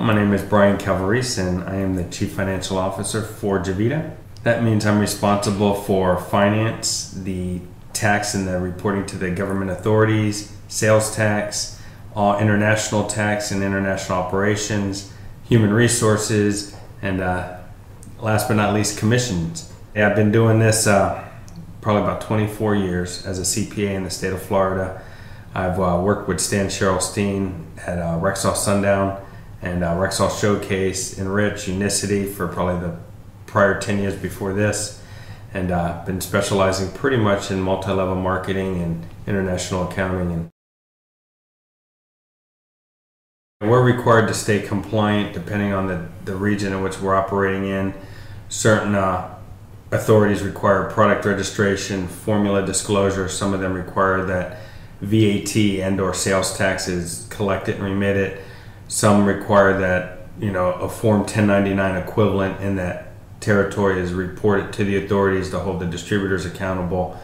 My name is Brian Calvarese and I am the Chief Financial Officer for Javita. That means I'm responsible for finance, the tax and the reporting to the government authorities, sales tax, all international tax and international operations, human resources, and last but not least, commissions. I've been doing this probably about 24 years as a CPA in the state of Florida. I've worked with Stan Sherrelstein at Rexall Sundown and Rexall Showcase, Enrich, Unicity for probably the prior 10 years before this, and been specializing pretty much in multi-level marketing and international accounting. And we're required to stay compliant depending on the region in which we're operating in. Certain authorities require product registration, formula disclosure. Some of them require that VAT and or sales tax is collected and remitted. Some require that, a Form 1099 equivalent in that territory is reported to the authorities to hold the distributors accountable.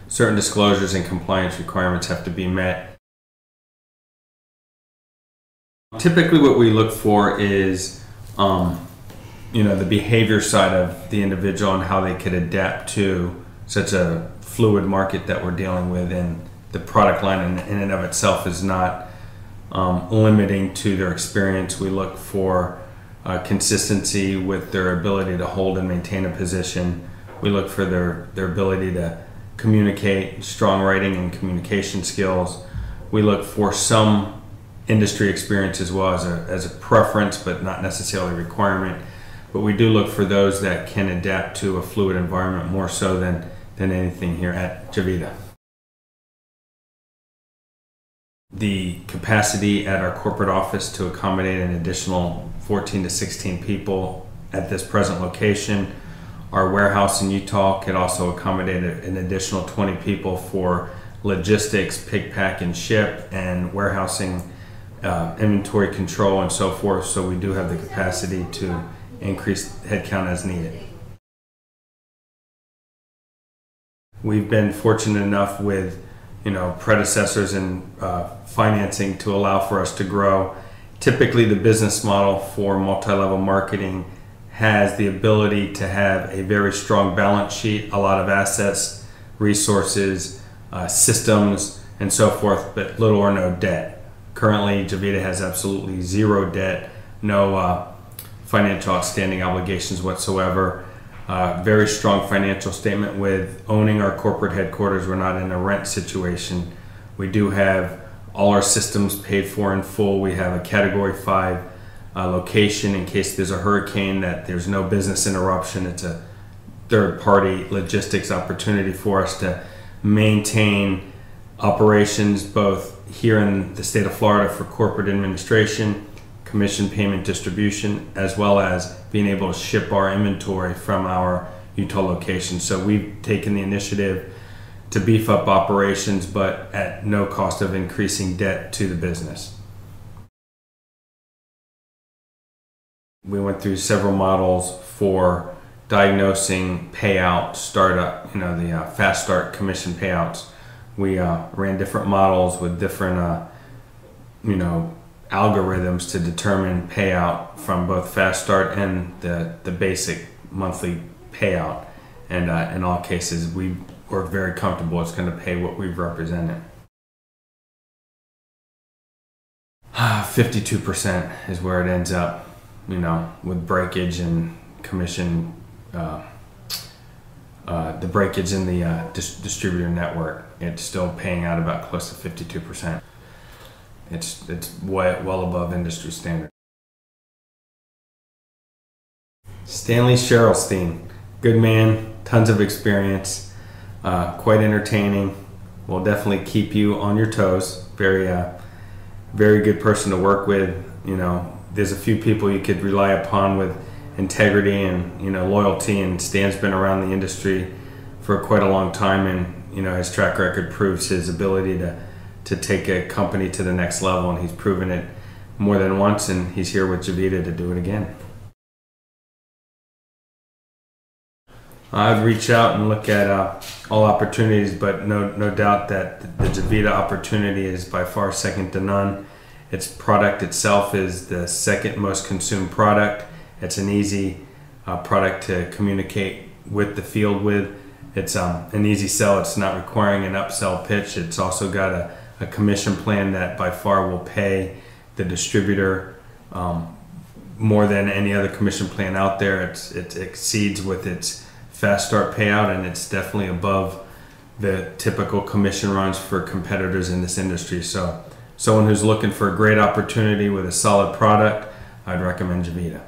Certain disclosures and compliance requirements have to be met. Typically what we look for is the behavior side of the individual and how they could adapt to such a fluid market that we're dealing with, and the product line in and of itself is not limiting to their experience. We look for consistency with their ability to hold and maintain a position. We look for their ability to communicate, strong writing and communication skills. We look for some industry experience as well as a preference, but not necessarily a requirement. But we do look for those that can adapt to a fluid environment more so than anything here at Javita. The capacity at our corporate office to accommodate an additional 14 to 16 people at this present location. Our warehouse in Utah could also accommodate an additional 20 people for logistics, pick, pack, and ship, and warehousing, inventory control, and so forth. So we do have the capacity to increase headcount as needed. We've been fortunate enough with predecessors in financing to allow for us to grow. Typically the business model for multi-level marketing has the ability to have a very strong balance sheet, a lot of assets, resources, systems, and so forth, but little or no debt. Currently, Javita has absolutely zero debt, no financial outstanding obligations whatsoever. Very strong financial statement with owning our corporate headquarters. We're not in a rent situation. We do have all our systems paid for in full. We have a Category 5 location in case there's a hurricane, that there's no business interruption. It's a third-party logistics opportunity for us to maintain operations both here in the state of Florida for corporate administration, commission payment distribution, as well as being able to ship our inventory from our Utah location. So we've taken the initiative to beef up operations, but at no cost of increasing debt to the business. We went through several models for diagnosing payout startup, the fast start commission payouts. We ran different models with different, algorithms to determine payout from both fast start and the basic monthly payout, and in all cases we were very comfortable it's going to pay what we've represented. 52% is where it ends up, with breakage and commission, the breakage in the distributor network. It's still paying out about close to 52%. It's well above industry standard. Stanley Sherrelstein, good man, tons of experience, quite entertaining. Will definitely keep you on your toes. Very good person to work with. There's a few people you could rely upon with integrity and loyalty, and Stan's been around the industry for quite a long time, and his track record proves his ability to take a company to the next level, and he's proven it more than once, and he's here with Javita to do it again. I'd reach out and look at all opportunities, but no doubt that the Javita opportunity is by far second to none. Its product itself is the second most consumed product. It's an easy product to communicate with the field with. It's an easy sell. It's not requiring an upsell pitch. It's also got a commission plan that by far will pay the distributor more than any other commission plan out there. It exceeds with its fast start payout, and it's definitely above the typical commission runs for competitors in this industry. So someone who's looking for a great opportunity with a solid product, I'd recommend Javita.